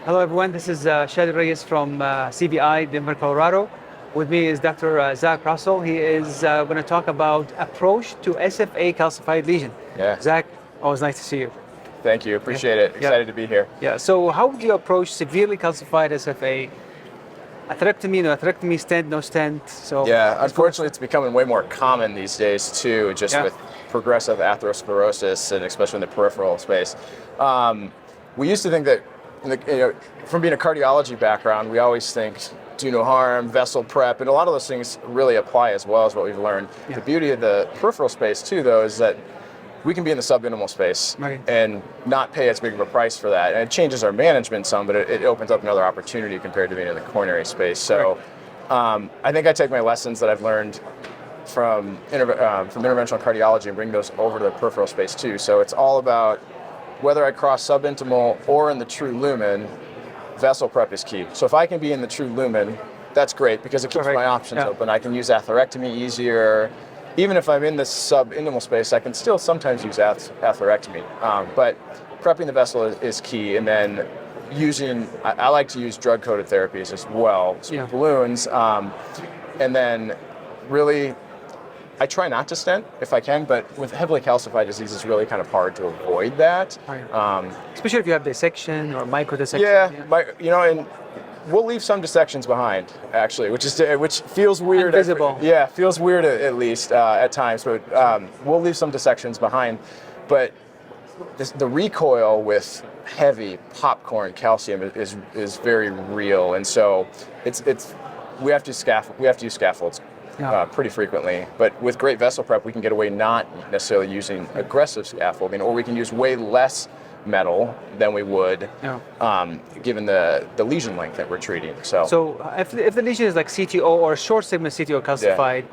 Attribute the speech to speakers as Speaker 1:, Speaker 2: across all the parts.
Speaker 1: Hello everyone, this is Alraies from CBI, Denver, Colorado. With me is Dr. Zach Rosol. He is going to talk about approach to SFA calcified lesion.
Speaker 2: Yeah.
Speaker 1: Zach, always nice to see you.
Speaker 2: Thank you, appreciate it. Excited to be here.
Speaker 1: Yeah, so how would you approach severely calcified SFA? Atherectomy, no atherectomy, stent, no stent. So
Speaker 2: yeah, unfortunately it's becoming way more common these days too, just with progressive atherosclerosis and especially in the peripheral space. We used to think that, from being a cardiology background, we always think do no harm, vessel prep, and a lot of those things really apply as well as what we've learned. The beauty of the peripheral space too, though, is that we can be in the subintimal space and not pay as big of a price for that. And it changes our management some, but it opens up another opportunity compared to being in the coronary space. So I think I take my lessons that I've learned from interventional cardiology and bring those over to the peripheral space too. So it's all about whether I cross subintimal or in the true lumen, vessel prep is key. So if I can be in the true lumen, that's great because it keeps my options open. I can use atherectomy easier. Even if I'm in the subintimal space, I can still sometimes use atherectomy. But prepping the vessel is key. And then I like to use drug-coated therapies as well, so balloons. And then really, I try not to stent if I can, but with heavily calcified disease, it's really kind of hard to avoid that.
Speaker 1: Especially if you have dissection or micro dissection.
Speaker 2: And we'll leave some dissections behind, actually, which feels weird.
Speaker 1: Invisible.
Speaker 2: Feels weird at least at times, but we'll leave some dissections behind. But the recoil with heavy popcorn calcium is very real, and so we have to use scaffolds pretty frequently. But with great vessel prep, we can get away not necessarily using aggressive scaffolding, or we can use way less metal than we would given the lesion length that we're treating. So
Speaker 1: if the lesion is like CTO or short segment CTO calcified,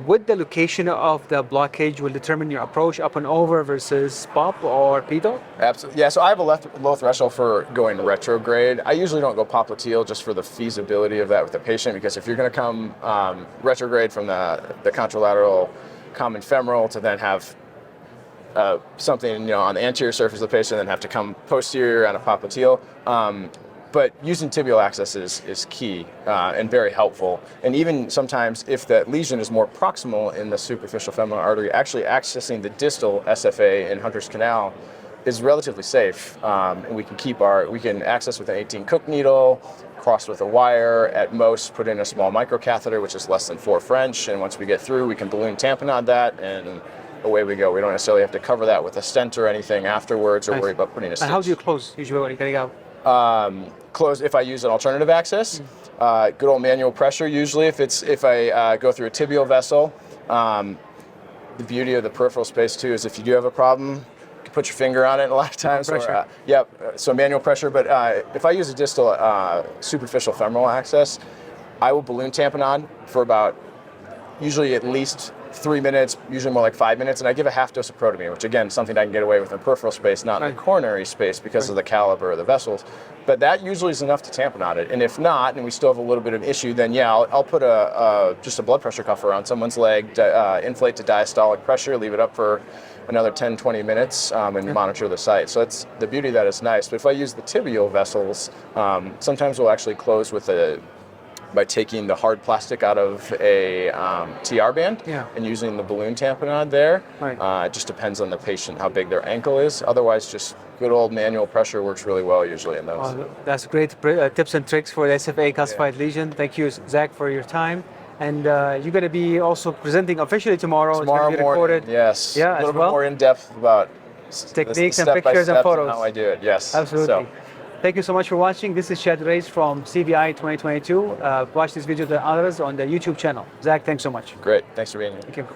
Speaker 1: would the location of the blockage will determine your approach up and over versus POP or PDO?
Speaker 2: Absolutely. Yeah, so I have a low threshold for going retrograde. I usually don't go popliteal just for the feasibility of that with the patient, because if you're going to come retrograde from the contralateral common femoral to then have something on the anterior surface of the patient and then have to come posterior on a popliteal. But using tibial access is key and very helpful. And even sometimes if that lesion is more proximal in the superficial femoral artery, actually accessing the distal SFA in Hunter's Canal is relatively safe. And we can access with an 18 Cook needle, cross with a wire, at most put in a small microcatheter, which is less than 4 French. And once we get through, we can balloon tamponade that, and away we go. We don't necessarily have to cover that with a stent or anything afterwards, or worry about putting a stitch.
Speaker 1: And how do you close usually when you're getting out?
Speaker 2: Close if I use an alternative access. Good old manual pressure usually if I go through a tibial vessel. The beauty of the peripheral space too is if you do have a problem, you can put your finger on it a lot of times. So manual pressure. But if I use a distal superficial femoral access, I will balloon tamponade for about usually at least 3 minutes, usually more like 5 minutes, and I give a half dose of protamine, which again, something I can get away with in the peripheral space, not in the coronary space because of the caliber of the vessels. But that usually is enough to tamponade it. And if not, and we still have a little bit of issue, then I'll put just a blood pressure cuff around someone's leg, inflate to diastolic pressure, leave it up for another 10, 20 minutes, and monitor the site. So that's the beauty of that is nice. But if I use the tibial vessels, sometimes we'll actually close with by taking the hard plastic out of a TR band and using the balloon tamponade there. It just depends on the patient, how big their ankle is. Otherwise, just good old manual pressure works really well usually in those.
Speaker 1: That's great tips and tricks for the SFA calcified lesion. Thank you, Zach, for your time. And you're going to be also presenting officially tomorrow.
Speaker 2: Tomorrow
Speaker 1: it's going to be recorded.
Speaker 2: morning, yes. A little bit more in depth about
Speaker 1: techniques and pictures and photos.
Speaker 2: And how I do it, yes.
Speaker 1: Absolutely. Thank you so much for watching. This is Alraies from CBI 2022. Watch this video to others on the YouTube channel. Zach, thanks so much.
Speaker 2: Great. Thanks for being here.
Speaker 1: Thank you.